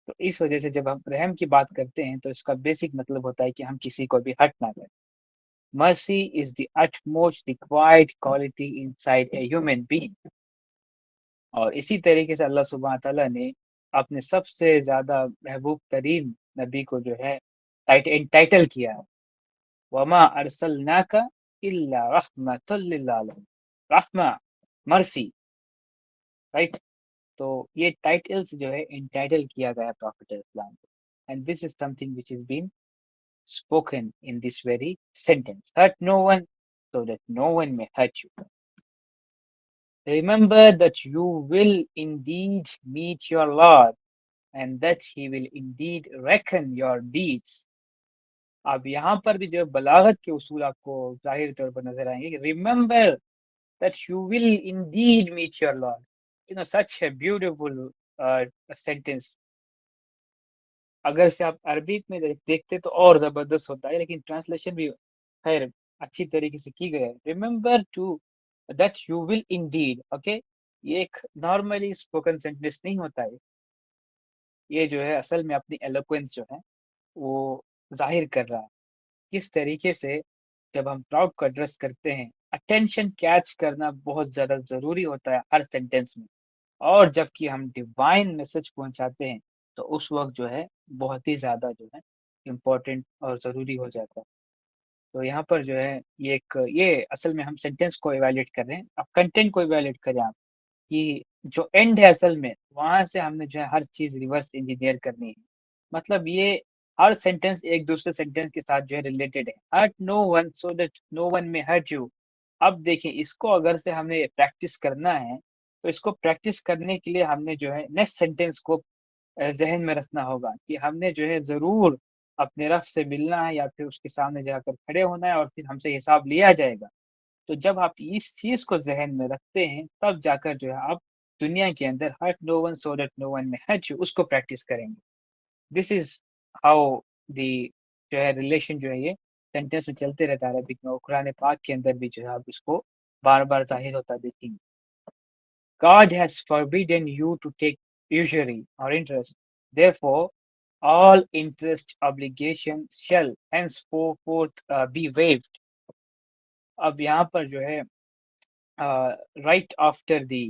तो इस वजह से जब हम रहम की बात करते हैं, तो इसका बेसिक मतलब होता है कि हम किसी को भी हर्ट ना करें। Mercy is the utmost required quality inside a human being, और इसी तरीके से अल्लाह सुब्हानहू तआला ने अपने सबसे ज़्यादा महबूब तरीन नबी को जो है एंटाइटल किया है। वमा अरसलनाका इल्ला रहमतल लिल आलमीन। रहमा, मर्सी, राइट? तो ये टाइटल्स जो है एंटाइटल किया गया प्रॉफिट इस्लाम को, and this is something which is been spoken in this very sentence, hurt no one so that no one may hurt you. Remember that you will indeed meet your Lord, and that he will indeed reckon your deeds. अब यहाँ पर भी जो है बलागत के उसूल आपको ज़ाहिर तौर पर नज़र आएँगे। Remember that you will indeed meet your Lord. Such a beautiful sentence. अगर से आप अरबी में देखते तो और ज़बरदस्त होता है, लेकिन ट्रांसलेशन भी खैर अच्छी तरीके से की गई है। Remember to that you will indeed, okay? ये एक नॉर्मली स्पोकन सेंटेंस नहीं होता है। ये जो है असल में अपनी एलोक्वेंस जो है, वो ज़ाहिर कर रहा है। किस तरीके से जब हम क्राउड को एड्रेस करते हैं, अटेंशन कैच करना बहुत ज़्यादा ज़रूरी होता है हर सेंटेंस में। और जबकि हम डिवाइन मैसेज पहुँचाते हैं, तो उस वक़्त जो है बहुत ही ज़्यादा जो है इम्पोर्टेंट और ज़रूरी हो जाता है। तो यहाँ पर जो है ये असल में हम सेंटेंस को इवैल्यूएट कर रहे हैं। अब कंटेंट को इवैल्यूएट करें आप, कि जो एंड है असल में, वहाँ से हमने जो है हर चीज़ रिवर्स इंजीनियर करनी है। मतलब ये हर सेंटेंस एक दूसरे सेंटेंस के साथ जो है रिलेटेड है। Hurt no one so that no one may hurt you. अब देखिए, इसको अगर से हमें प्रैक्टिस करना है, तो इसको प्रैक्टिस करने के लिए हमने जो है नेक्स्ट सेंटेंस को ज़हन में रखना होगा, कि हमने जो है ज़रूर अपने रब से मिलना है या फिर उसके सामने जाकर खड़े होना है और फिर हमसे हिसाब लिया जाएगा। तो जब आप इस चीज़ को ज़हन में रखते हैं, तब जाकर जो है आप दुनिया के अंदर hurt no one so that no one may hurt you उसको प्रैक्टिस करेंगे। दिस इज़ हाउ द जो है रिलेशन जो है ये सेंटेंस में चलते रहता है अरबिक में और कुरान पाक के अंदर भी जो है आप इसको बार-बार ज़ाहिर होता देखेंगे। God has forbidden you to take usury or interest. Therefore, all interest obligations shall henceforth be waived. अब यहाँ पर जो है right after the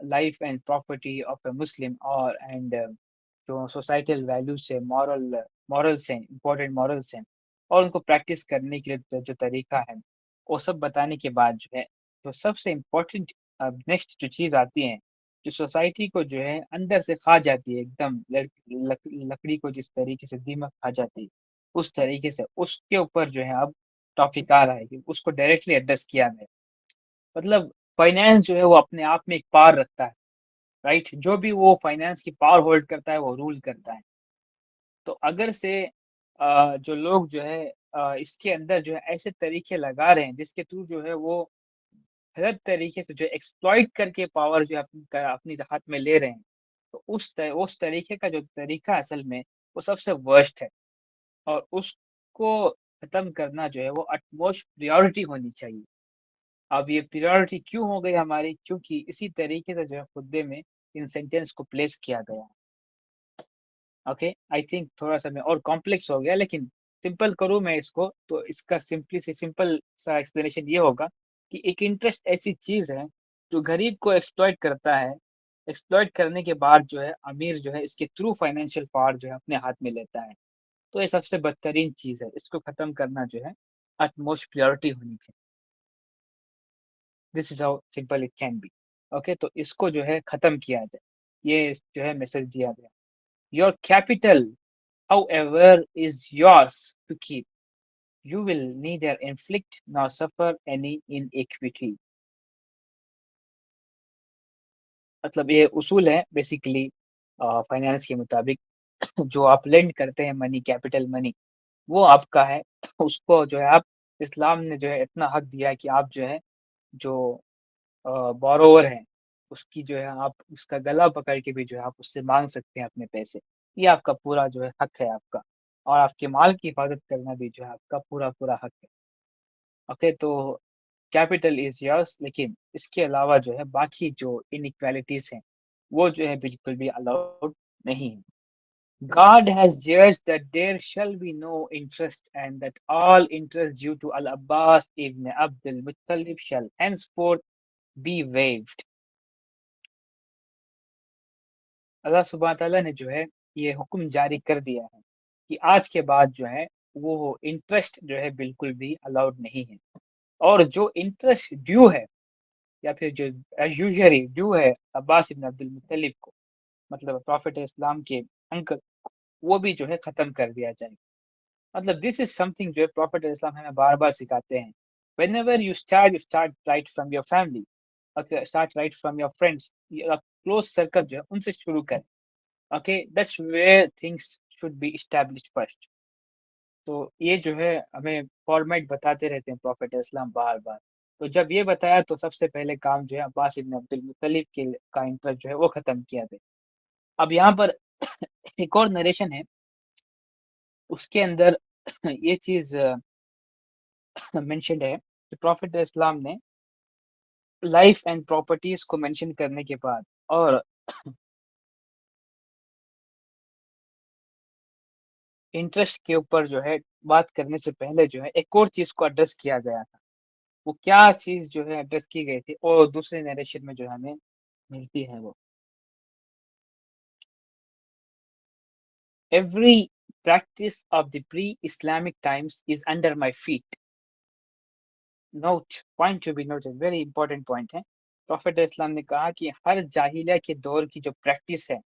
life and property of a Muslim or and जो सोसाइटल वैल्यूज है मॉरल्स हैं important morals हैं और उनको प्रैक्टिस करने के लिए जो तरीका है वो सब बताने के बाद जो है तो सबसे इम्पोर्टेंट नेक्स्ट जो चीज़ आती है जो सोसाइटी को जो है अंदर से खा जाती है एकदम लकड़ी को जिस तरीके से दीमक खा जाती है उस तरीके से उसके ऊपर जो है अब टॉपिक आ रहा है कि उसको डायरेक्टली एड्रेस किया गया मतलब फाइनेंस जो है वो अपने आप में एक पावर रखता है राइट जो भी वो फाइनेंस की पावर होल्ड करता है वो रूल करता है तो अगर से जो लोग जो है इसके अंदर जो है ऐसे तरीके लगा रहे हैं जिसके थ्रू जो है वो गलत तरीके से जो एक्सप्लॉइट करके पावर जो है अपनी हाथ में ले रहे हैं तो उस तरीके का जो तरीका असल में वो सबसे वर्स्ट है और उसको खत्म करना जो है वो अटमोस्ट प्रायोरिटी होनी चाहिए अब ये प्रायोरिटी क्यों हो गई हमारी क्योंकि इसी तरीके से जो है खुदे में इन सेंटेंस को प्लेस किया गया ओके आई थिंक थोड़ा सा मैं और कॉम्प्लेक्स हो गया लेकिन सिंपल करूँ मैं इसको तो इसका सिंपल सा एक्सप्लेनेशन ये होगा कि एक इंटरेस्ट ऐसी चीज है जो गरीब को एक्सप्लॉइट करता है एक्सप्लॉइट करने के बाद जो है अमीर जो है इसके थ्रू फाइनेंशियल पावर जो है अपने हाथ में लेता है तो ये सबसे बदतरीन चीज है इसको खत्म करना जो है अटमोस्ट प्रायोरिटी होनी चाहिए this is how simple it can be okay तो इसको जो है खत्म किया जाए ये जो है मैसेज दिया गया your capital however is yours to keep. You will neither inflict nor suffer any inequity. मतलब ये उसूल है बेसिकली फाइनेंस के मुताबिक जो आप लेंड करते हैं मनी कैपिटल मनी वो आपका है उसको जो है आप इस्लाम ने जो है इतना हक दिया है कि आप जो है जो बोरोवर है उसकी जो है आप उसका गला पकड़ के भी जो है आप उससे मांग सकते हैं अपने पैसे ये आपका पूरा जो है हक है आपका और आपके माल की हिफाजत करना भी जो है आपका पूरा पूरा हक है ओके तो कैपिटल इज यर्स लेकिन इसके अलावा जो है बाकी जो इनइक्वालिटीज हैं वो जो है बिल्कुल भी अलाउड नहीं है God has judged that there shall be no interest and that all interest due to Al-Abbas ibn Abdul Muttalib shall henceforth be waived. अल्लाह सुबहान तआला ने जो है ये हुक्म जारी कर दिया है कि आज के बाद जो है वो इंटरेस्ट जो है बिल्कुल भी अलाउड नहीं है और जो इंटरेस्ट ड्यू है या फिर जो यूजुअली ड्यू है अब्बास इब्न अब्दुल मुत्तलिब को मतलब प्रॉफिट इस्लाम के अंकल वो भी जो है खत्म कर दिया जाए मतलब दिस इज समथिंग जो है प्रॉफिट इस्लाम हमें बार बार सिखाते हैं whenever you start right from your family okay start right from your friends close circle जो है उनसे शुरू करें okay that's where things should be established first तो ये जो है हमें फॉर्मेट बताते रहते हैं प्रॉफिट इस्लाम बार बार तो जब ये बताया तो सबसे पहले काम जो है अब्बास इब्न अब्दुल मुत्तलिब के का इंटरेस्ट जो है वो खत्म किया गया अब यहाँ पर एक और नरेशन है उसके अंदर ये चीज मेंशन्ड है कि प्रॉफिट इस्लाम ने लाइफ एंड प्रॉपर्टीज को मेंशन करने के बाद और इंटरेस्ट के ऊपर जो है बात करने से पहले जो है एक और चीज को एड्रेस किया गया था वो क्या चीज जो है एड्रेस की गई थी और दूसरे नरेशन में जो हमें मिलती है वो every practice of the pre Islamic times is under my feet note point to be noted very important point है प्रॉफिट इस्लाम ने कहा कि हर जाहिलिया के दौर की जो प्रैक्टिस है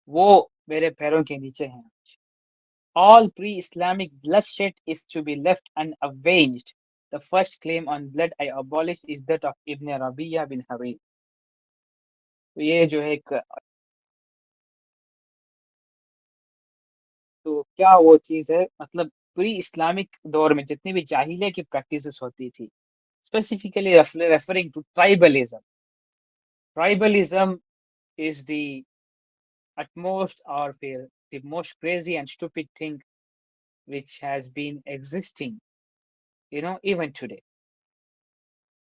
वो मेरे पैरों के नीचे है all pre-Islamic bloodshed is to be left unavenged. The first claim on blood I abolished is that of Ibn Rabi'a bin Harith. तो ये जो है एक तो क्या वो चीज़ है, मतलब पूरी इस्लामिक दौर में जितनी भी जाहिलिया की प्रैक्टिसेस होती थी, specifically referring to tribalism. Tribalism is the utmost or फिर the most crazy and stupid thing which has been existing, even today.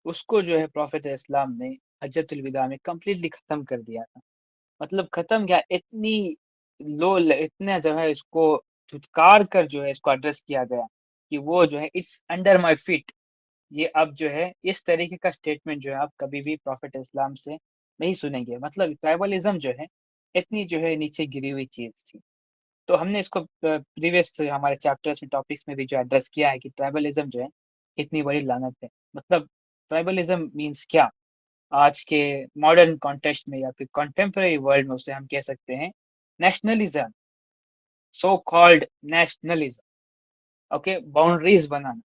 उसको जो है प्रॉफिट इस्लाम ने हज्जतुल विदा में कंप्लीटली खत्म कर दिया था। मतलब खत्म क्या, इतनी इतना जो है इसको धुतकार कर जो है इसको एड्रेस किया गया कि वो जो है इट्स अंडर माय फीट। ये अब जो है इस तरीके का स्टेटमेंट जो है आप कभी भी प्रॉफिट इस्लाम से नहीं सुनेंगे। मतलब ट्राइबलिज्म जो है इतनी जो है नीचे गिरी हुई चीज थी। तो हमने इसको प्रीवियस हमारे चैप्टर्स में टॉपिक्स में भी जो एड्रेस किया है कि ट्राइबलिज्म जो है कितनी बड़ी लानत है। मतलब ट्राइबलिज्म मीन्स क्या, आज के मॉडर्न कॉन्टेक्स्ट में या फिर कॉन्टेम्पररी वर्ल्ड में उसे हम कह सकते हैं nationalism, so called nationalism. Okay, boundaries बनाना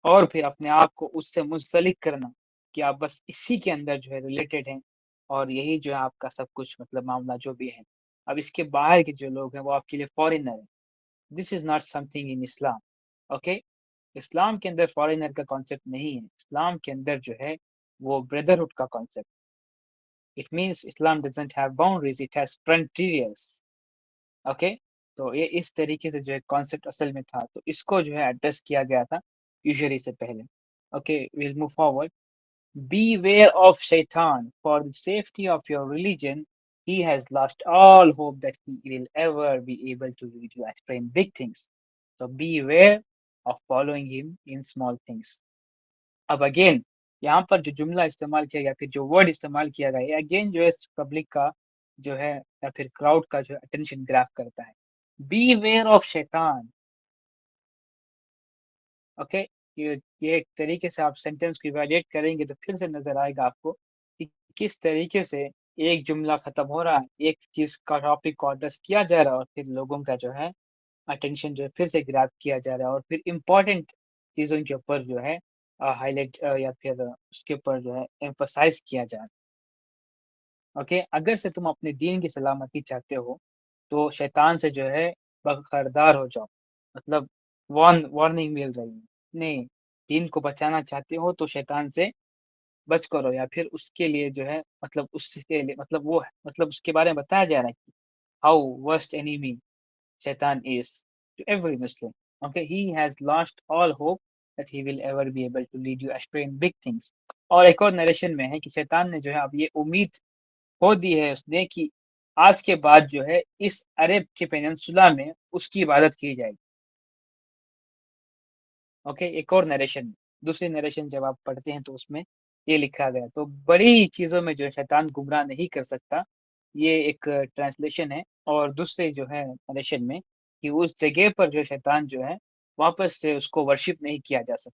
और फिर अपने आप को उससे मुंसलिक करना कि आप बस इसी के अंदर जो है रिलेटेड हैं और यही जो है आपका सब कुछ, मतलब मामला जो भी है। अब इसके बाहर के जो लोग हैं वो आपके लिए फॉरेनर है। This is not something in Islam. Okay, इस्लाम के अंदर फॉरेनर का कॉन्सेप्ट नहीं है। इस्लाम के अंदर जो है वो ब्रदरहुड का concept. It means Islam doesn't have boundaries, it has frontiers. Okay, तो ये इस तरीके से जो है कॉन्सेप्ट असल में था, तो इसको जो है एड्रेस किया गया था यूजुअली से पहले। Okay, will move forward. Beware of Shaitan. For the safety of your religion, he has lost all hope that he will ever be able to lead you astray in big things. So beware of following him in small things. अब again यहाँ पर जो जुमला इस्तेमाल किया गया, फिर जो वर्ड इस्तेमाल किया गया, ये अगेन जो है पब्लिक का जो है या फिर क्राउड का जो अटेंशन ग्रैब करता है। Beware of शैतान। ओके, ये एक तरीके से आप सेंटेंस को इवैल्यूएट करेंगे तो फिर से नजर आएगा आपको कि किस तरीके से एक जुमला खत्म हो रहा है, एक चीज का टॉपिक को एड्रेस किया जा रहा है और फिर लोगों का जो है अटेंशन जो है फिर से ग्रैब किया जा रहा है और फिर इम्पोर्टेंट चीजों के ऊपर जो है हाईलाइट या फिर उसके ऊपर जो है एम्फोसाइज किया जा रहा है। ओके, अगर से तुम अपने दीन की सलामती चाहते हो तो शैतान से जो है बखबरदार हो जाओ। मतलब वार्निंग मिल रही है। नहीं, दीन को बचाना चाहते हो तो शैतान से बच करो, या फिर उसके लिए जो है मतलब उसके लिए मतलब वो है, मतलब उसके बारे में बताया जा रहा है कि हाउ वर्स्ट एनिमी शैतान is to every Muslim. Okay, he has lost all hope that he will ever be able to lead you astray in big things. और एक और नरेशन में है कि शैतान ने जो है अब ये उम्मीद खो दी है उसने कि आज के बाद जो है इस अरब के पेनिनसुला में उसकी इबादत की जाएगी। ओके, एक और नरेशन, दूसरी नरेशन जब आप पढ़ते हैं तो उसमें ये लिखा गया। तो बड़ी चीजों में जो है शैतान गुमराह नहीं कर सकता, ये एक ट्रांसलेशन है। और दूसरे जो है नरेशन में कि उस जगह पर जो शैतान जो है वापस से उसको वर्शिप नहीं किया जा सकता।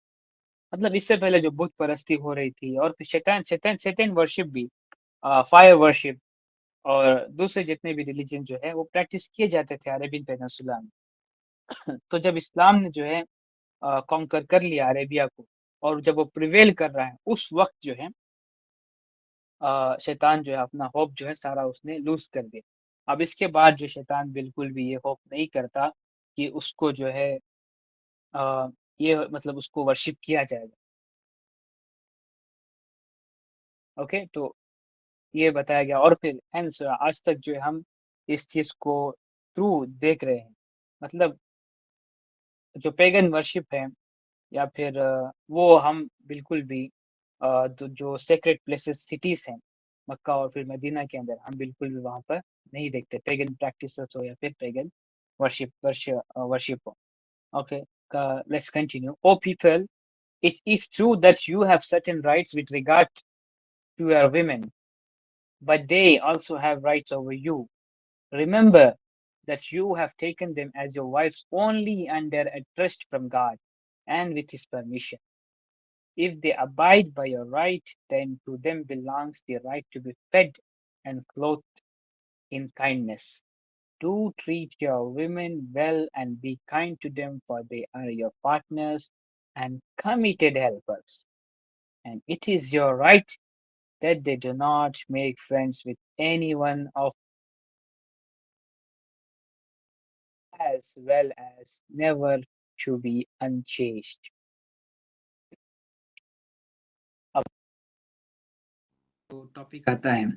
मतलब इससे पहले जो बुत परस्ती हो रही थी और फिर शैतान शैतान शैतान वर्शिप भी, फायर वर्शिप और दूसरे जितने भी रिलीजन जो है वो प्रैक्टिस किए जाते थे अरेबियन पेनिनसुला में। तो जब इस्लाम ने जो है कॉन्कर कर लिया अरेबिया को और जब वो प्रिवेल कर रहा है उस वक्त जो है शैतान जो है अपना होप जो है सारा उसने लूज कर दिया। अब इसके बाद जो शैतान बिल्कुल भी ये होप नहीं करता कि उसको जो है अ, ये मतलब उसको वर्शिप किया जाएगा। ओके, तो ये बताया गया और फिर हेंस आज तक जो है हम इस चीज को थ्रू देख रहे हैं। मतलब जो पेगन वर्शिप है या फिर वो हम बिल्कुल भी तो जो सेक्रेट प्लेसेस सिटीज हैं मक्का और फिर मदीना के अंदर हम बिल्कुल भी वहां पर नहीं देखते, पेगन प्रैक्टिसेस हो या फिर पेगन वर्शिप हो। Okay, let's continue. O people, it is true that you have certain rights with regard to your women, but they also have rights over you. Remember that you have taken them as your wives only under a trust from God and with His permission. If they abide by your right, then to them belongs the right to be fed and clothed in kindness. Do treat your women well and be kind to them, for they are your partners and committed helpers. And it is your right that they do not make friends with anyone of as well as never to be unchanged. अब तो topic आता है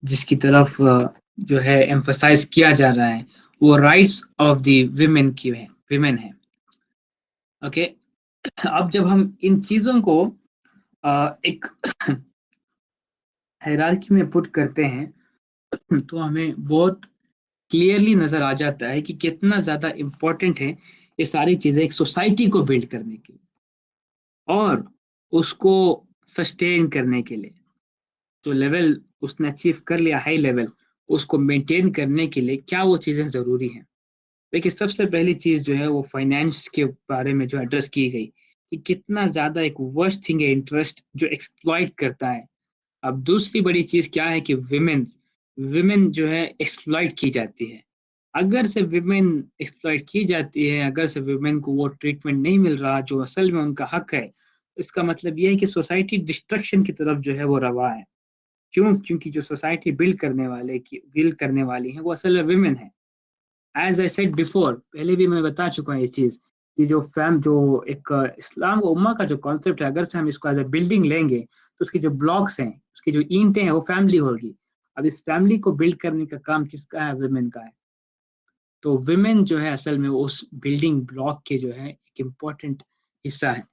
जिसकी तरफ जो है emphasise किया जा रहा है, वो राइट्स ऑफ द विमेन की है, विमेन है। ओके, अब जब हम इन चीजों को एक हायरार्की में पुट करते हैं तो हमें बहुत क्लियरली नजर आ जाता है कि कितना ज्यादा इम्पोर्टेंट है ये सारी चीजें एक सोसाइटी को बिल्ड करने के लिए और उसको सस्टेन करने के लिए। जो लेवल उसने अचीव कर लिया हाई लेवल, उसको मेंटेन करने के लिए क्या वो चीजें जरूरी हैं। देखिए, सबसे पहली चीज जो है वो फाइनेंस के बारे में जो एड्रेस की गई कि कितना ज्यादा एक वर्स्ट थिंग है इंटरेस्ट जो एक्सप्लॉइट करता है। अब दूसरी बड़ी चीज क्या है कि विमेन विमेन जो है एक्सप्लॉइट की जाती है। अगर से विमेन एक्सप्लॉइट की जाती है, अगर से विमेन को वो ट्रीटमेंट नहीं मिल रहा जो असल में उनका हक है, इसका मतलब ये है कि सोसाइटी डिस्ट्रक्शन की तरफ जो है वो रवा है। क्यों? क्योंकि जो सोसाइटी बिल्ड करने वाली है वो असल में विमेन है। एज आई सेड बिफोर, पहले भी मैं बता चुका हूँ ये चीज कि जो एक इस्लाम व उम्मा का जो कॉन्सेप्ट है, अगर से हम इसको एज ए बिल्डिंग लेंगे तो उसके जो ब्लॉक्स हैं, उसकी जो ईंटें हैं वो फैमिली होगी। अब इस फैमिली को बिल्ड करने का काम किसका है? वुमेन का है। तो वुमेन जो है असल में वो उस बिल्डिंग ब्लॉक के जो है एक इम्पोर्टेंट हिस्सा है।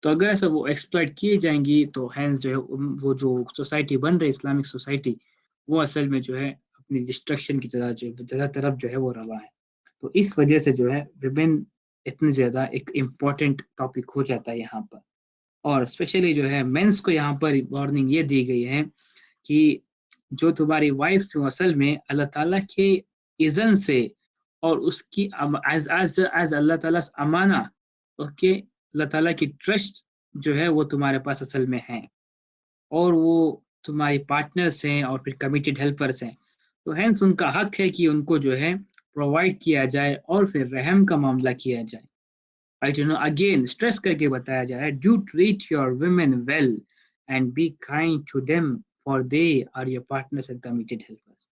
तो अगर ऐसा वो एक्सप्लॉइट किए जाएंगी तो हैंस जो है वो जो सोसाइटी बन रही है इस्लामिक सोसाइटी, वो असल में जो है अपनी डिस्ट्रक्शन की तरह जो ज़्यादा तरफ जो है वो रवा है। तो इस वजह से जो है विमेन इतनी ज़्यादा एक इम्पोर्टेंट टॉपिक हो जाता है यहाँ पर। और स्पेशली जो है मेंस को यहाँ पर वार्निंग ये दी गई है कि जो तुम्हारी वाइफ जो असल में अल्लाह ताला के इज़न से और उसकी एज एज एज अल्लाह ताला अमाना, ओके, अल्लाह ताला की ट्रस्ट जो है वो तुम्हारे पास असल में है और वो तुम्हारी पार्टनर्स हैं और फिर कमिटेड हेल्पर्स हैं। तो हैंस उनका हक है कि उनको जो है प्रोवाइड किया जाए और फिर रहम का मामला किया जाए। राइट, अगेन स्ट्रेस करके बताया जा रहा है, do treat your women well and be kind to them for they are your partners and committed helpers.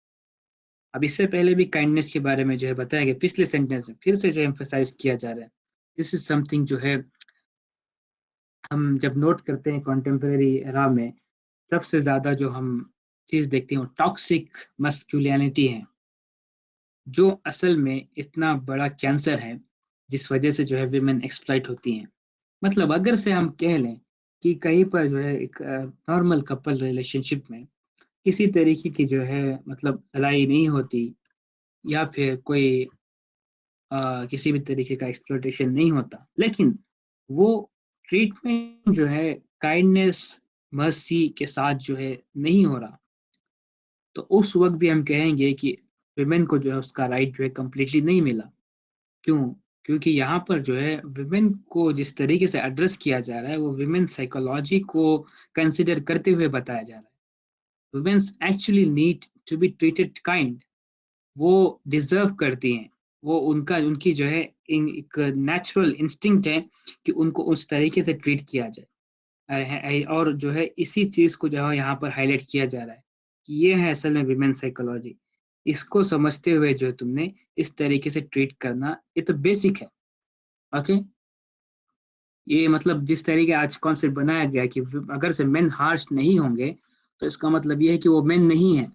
अब इससे पहले भी काइंडनेस के बारे में जो है बताया गया, पिछले सेंटेंस में फिर से जो एम्फेसाइज किया जा रहा है। दिस इज समथिंग जो है हम जब नोट करते हैं कॉन्टेम्प्रेरी एरा में, सबसे ज्यादा जो हम चीज देखते हैं वो टॉक्सिक मस्कुलिनिटी है, जो असल में इतना बड़ा कैंसर है जिस वजह से जो है विमेन एक्सप्लॉइट होती हैं। मतलब अगर से हम कह लें कि कहीं पर जो है एक नॉर्मल कपल रिलेशनशिप में किसी तरीके की जो है मतलब लड़ाई नहीं होती या फिर कोई किसी भी तरीके का एक्सप्लॉइटेशन नहीं होता, लेकिन वो ट्रीटमेंट जो है काइंडनेस मर्सी के साथ जो है नहीं हो रहा, तो उस वक्त भी हम कहेंगे कि विमेन को जो है उसका राइट जो है कम्प्लीटली नहीं मिला। क्यों? क्योंकि यहाँ पर जो है विमेन को जिस तरीके से एड्रेस किया जा रहा है वो विमेन साइकोलॉजी को कंसिडर करते हुए बताया जा रहा है। Womens actually need to be treated kind, वो डिजर्व करती हैं, वो उनका उनकी जो है एक नेचुरल इंस्टिंक्ट है कि उनको उस तरीके से ट्रीट किया जाए। और जो है इसी चीज को जो है यहाँ पर हाईलाइट किया जा रहा है कि ये है असल में विमेन साइकोलॉजी। इसको समझते हुए जो है तुमने इस तरीके से ट्रीट करना, ये तो बेसिक है। ओके, ये मतलब जिस तरीके आज कॉन्सेप्ट बनाया गया कि अगर से मेन हार्श नहीं होंगे तो इसका मतलब ये है कि वो मेन नहीं है।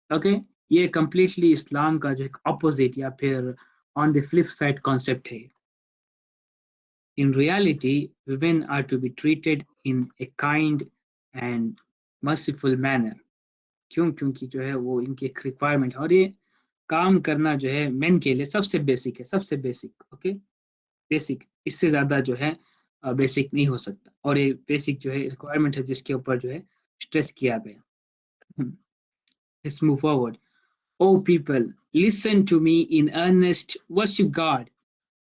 ओके, ये कम्प्लीटली इस्लाम का जो एक अपोजिट या फिर on the flip side concept है। In reality women are to be treated in a kind and merciful manner। क्यों? क्योंकि जो है वो इनकी एक रिक्वायरमेंट है और ये काम करना जो है मेन के लिए सबसे बेसिक है, सबसे बेसिक। ओके, बेसिक, इससे ज्यादा जो है बेसिक नहीं हो सकता और ये बेसिक जो है रिक्वायरमेंट है जिसके ऊपर जो है स्ट्रेस किया गया। Let's move forward. O people, listen to me in earnest, worship God,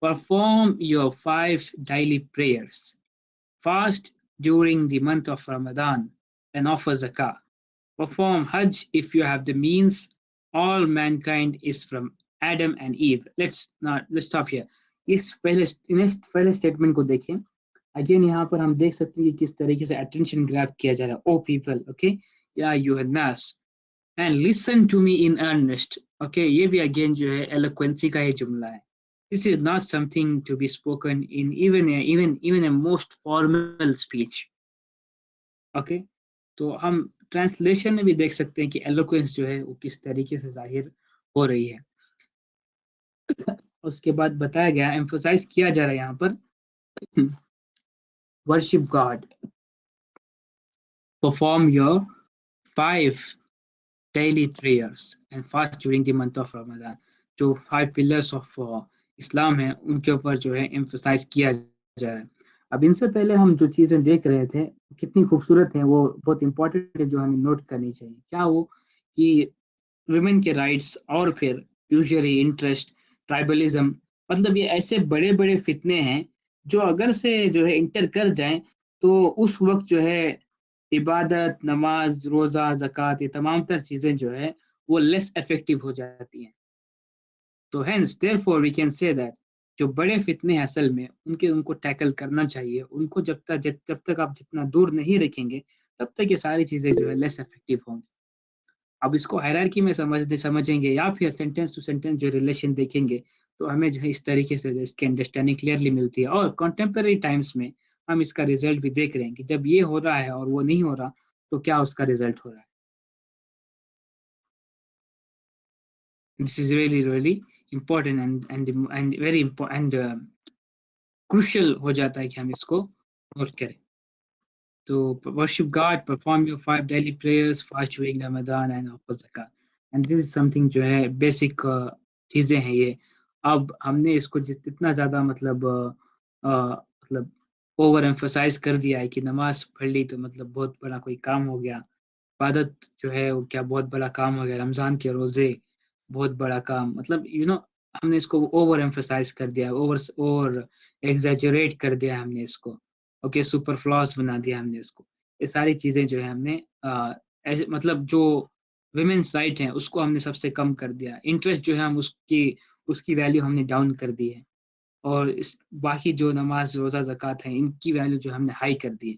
perform your 5 daily prayers, fast during the month of Ramadan, and offer zakah. Perform Hajj if you have the means. All mankind is from Adam and Eve. Let's stop here. इस पहले statement को देखिए। Again यहाँ पर हम देख सकते हैं कि किस तरीके से अटेंशन ग्रैब किया जा रहा है। ओ पीपल, ओके, या यूहन्नास, and listen to me in earnest. Okay, ये भी अगेन जो है एलोक्वेंसी का ही जुमला है। This is not something to be spoken in even a most formal speech. Okay, तो हम ट्रांसलेशन में भी देख सकते हैं कि एलोक्वेंस जो है वो किस तरीके से जाहिर हो रही है। उसके बाद बताया गया, एम्फोसाइज किया जा रहा है यहाँ पर, worship God, perform your 5 daily prayers and fast during the month of Ramadan। जो 5 pillars ऑफ इस्लाम है उनके ऊपर जो है एम्फोसाइज किया जा रहा है। अब इनसे पहले हम जो चीजें देख रहे थे कितनी खूबसूरत हैं, वो बहुत इंपॉर्टेंट है जो हमें नोट करनी चाहिए। क्या वो कि वुमेन के राइट्स और फिर यूजरी इंटरेस्ट, ट्राइबलिज्म, मतलब ये ऐसे बड़े बड़े फितने हैं जो अगर से जो है इंटर कर जाएं तो उस वक्त जो है इबादत, नमाज, रोजा, ज़कात, ये तमाम तर चीजें जो है वो लेस इफेक्टिव हो जाती हैं। तो hence therefore we can say that जो बड़े फितने हैं असल में उनको टैकल करना चाहिए। उनको जब तक आप जितना दूर नहीं रखेंगे तब तक ये सारी चीजें जो है लेस इफेक्टिव होंगी। अब इसको हायरार्की में समझेंगे या फिर सेंटेंस टू सेंटेंस जो रिलेशन देखेंगे तो हमें जो है इस तरीके से इसकी अंडरस्टैंडिंग क्लियरली मिलती है। और कॉन्टेम्पररी टाइम्स में हम इसका रिजल्ट भी देख रहे हैं कि जब ये हो रहा है और वो नहीं हो रहा तो क्या उसका रिजल्ट हो रहा है। This is really really important and very important and crucial हो जाता है कि हम इसको नोट करें। to worship God, perform your 5 daily prayers, fast during Ramadan and offer zakat। And this is something जो है बेसिक चीजें हैं ये। अब हमने इसको जितना ज्यादा मतलब ओवर एम्फोसाइज कर दिया है कि नमाज पढ़ ली तो मतलब बहुत बड़ा कोई काम हो गया, इबादत जो है वो क्या बहुत बड़ा काम हो गया, रमजान के रोजे बहुत बड़ा काम, मतलब हमने इसको ओवर एम्फोसाइज कर दिया, ओवर ओवर एग्जैजरेट कर दिया हमने इसको। ओके, सुपर फ्लॉस बना दिया हमने इसको। ये सारी चीजें जो है हमने ऐसे मतलब जो विमेन्स राइट है उसको हमने सबसे कम कर दिया, इंटरेस्ट जो है हम उसकी उसकी वैल्यू हमने डाउन कर दी है। और इस बाकी जो नमाज, रोजा, ज़कात है इनकी वैल्यू जो हमने हाई कर दी है।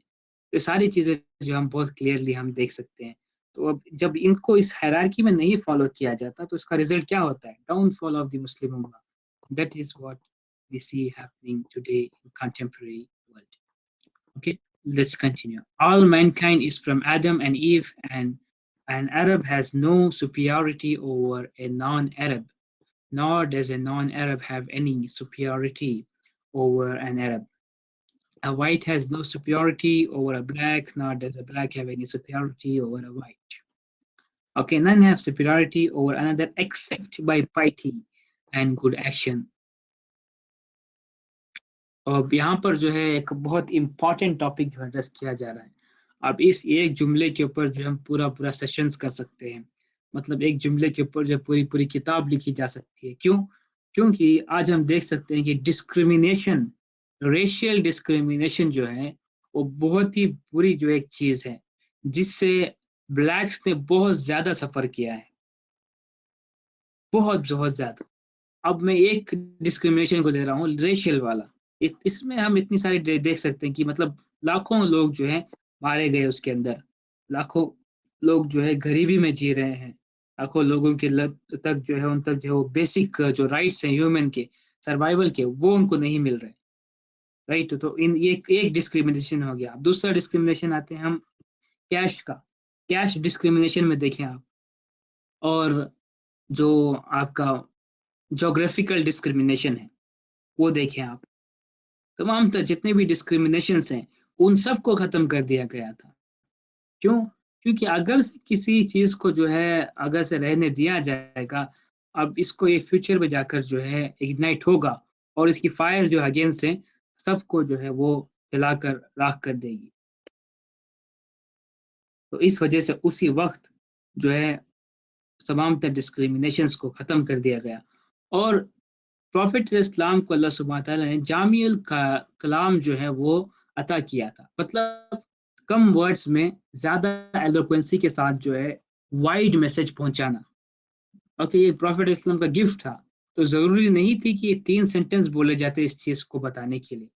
ये सारी चीजें जो हम बहुत क्लियरली हम देख सकते हैं। तो अब जब इनको इस हायरार्की में नहीं फॉलो किया जाता तो इसका रिजल्ट क्या होता है? डाउनफॉल ऑफ द मुस्लिम उम्मा। That is what we see happening today in contemporary world. Okay, let's continue. All mankind is from Adam and Eve, and an Arab has no superiority over a non-Arab, nor does a non-Arab have any superiority over an Arab. A white has no superiority over a black, nor does a black have any superiority over a white. Okay, none have superiority over another except by piety and good action. और यहाँ पर जो है एक बहुत important topic जो address किया जा रहा है। अब इस एक जुमले के ऊपर जो हम पूरा पूरा सेशंस कर सकते हैं, मतलब एक जुमले के ऊपर जो पूरी पूरी किताब लिखी जा सकती है। क्यों? क्योंकि आज हम देख सकते हैं कि डिस्क्रिमिनेशन, रेशियल डिस्क्रिमिनेशन जो है वो बहुत ही बुरी जो एक चीज है जिससे ब्लैक्स ने बहुत ज्यादा सफर किया है, बहुत बहुत ज्यादा। अब मैं एक डिस्क्रिमिनेशन को ले रहा हूँ, रेशियल वाला। इसमें हम इतनी सारी देख सकते हैं कि मतलब लाखों लोग जो है मारे गए उसके अंदर, लाखों लोग जो है गरीबी में जी रहे हैं, लाखों लोगों के तक जो है उन तक जो बेसिक जो राइट्स हैं ह्यूमन के, सर्वाइवल के, वो उनको नहीं मिल रहे। राइट, तो इन ये एक डिस्क्रिमिनेशन हो गया। अब दूसरा डिस्क्रिमिनेशन आते हैं हम कैश का। कैश डिस्क्रिमिनेशन में देखें आप, और जो आपका जोग्राफिकल डिस्क्रिमिनेशन है वो देखें आप, तमाम जितने भी डिस्क्रिमिनेशंस हैं उन सबको खत्म कर दिया गया था। क्यों? क्योंकि अगर से किसी चीज को जो है अगर से रहने दिया जाएगा, अब इसको ये फ्यूचर में जाकर जो है इग्नाइट होगा और इसकी फायर जो अगेंस्ट है सबको जो है वो जलाकर राख कर देगी। तो इस वजह से उसी वक्त जो है तमाम डिस्क्रिमिनेशंस को खत्म कर दिया गया। और प्रॉफिट इस्लाम को अल्लाह सुब्हानहू तआला ने जामिउल का कलाम जो है वो अता किया था, मतलब कम वर्ड्स में ज्यादा एलोक्वेंसी के साथ जो है वाइड मैसेज पहुंचाना। ओके, ये प्रॉफिट इस्लाम का गिफ्ट था। तो जरूरी नहीं थी कि ये 3 सेंटेंस बोले जाते इस चीज को बताने के लिए।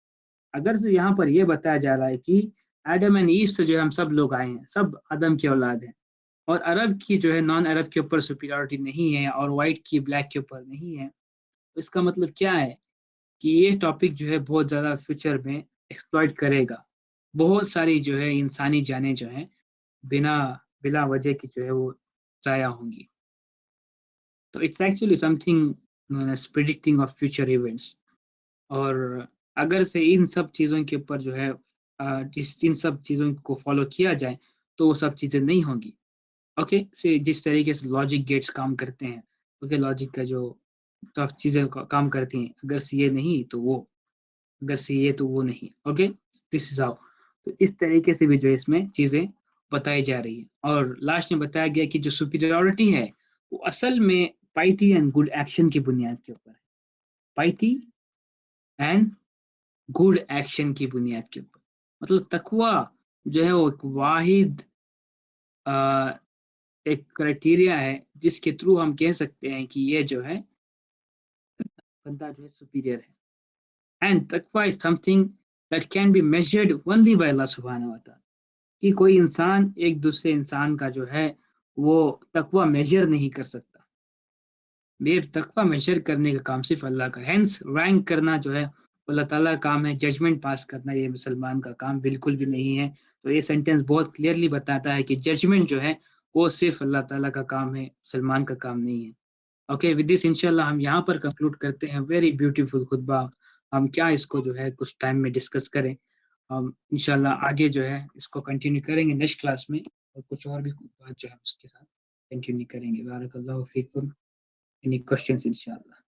अगर से यहाँ पर यह बताया जा रहा है कि एडम एंड ईव से जो है हम सब लोग आए हैं, सब आदम की औलाद हैं, और अरब की जो है नॉन अरब के ऊपर सुपीरियरिटी नहीं है और वाइट की ब्लैक के ऊपर नहीं है। तो इसका मतलब क्या है कि ये टॉपिक जो है बहुत ज़्यादा फ्यूचर में एक्सप्लॉइट करेगा। बहुत सारी जो है इंसानी जानें जो हैं बिना बिला वजह की जो है वो ज़ाया होंगी। तो it's actually something known as predicting of future events. और अगर से इन सब चीज़ों के ऊपर जो है जिस इन सब चीज़ों को फॉलो किया जाए तो वो सब चीज़ें नहीं होंगी। ओके से जिस तरीके से लॉजिक गेट्स काम करते हैं, ओके लॉजिक का जो टफ चीज़ें काम करती हैं, अगर से ये नहीं तो वो, अगर से ये तो वो नहीं। Okay this is how. तो इस तरीके से भी जो इसमें चीज़ें बताई जा रही है। और लास्ट में बताया गया कि जो सुपीरियरिटी है वो असल में पाइटी एंड गुड एक्शन की बुनियाद के ऊपर है। पाइटी एंड गुड एक्शन की बुनियाद के ऊपर, मतलब तकवा जो है वो एक वाहिद अ, एक क्राइटेरिया है जिसके थ्रू हम कह सकते हैं कि ये जो है बंदा जो है सुपीरियर है। एंड तकवा is something that can be measured only by Allah सुब्हानहू व तआला। कि कोई इंसान एक दूसरे इंसान का जो है वो तकवा मेजर नहीं कर सकता। ये तकवा मेजर करने का काम सिर्फ अल्लाह का, हेंस रैंक करना जो है अल्लाह ताला का काम है, जजमेंट पास करना ये मुसलमान का काम बिल्कुल भी नहीं है। तो ये सेंटेंस बहुत क्लियरली बताता है कि जजमेंट जो है वो सिर्फ अल्लाह ताला का काम है, मुसलमान का काम नहीं है। ओके विद दिस इंशाल्लाह हम यहाँ पर कंक्लूड करते हैं। वेरी ब्यूटीफुल खुतबा। हम क्या इसको जो है कुछ टाइम में डिस्कस करें। हम इंशाल्लाह आगे जो है इसको कंटिन्यू करेंगे नेक्स्ट क्लास में, और कुछ और भी बात जो है उसके साथ कंटिन्यू करेंगे। बारक अल्लाह फीकुम। Any questions, inshallah?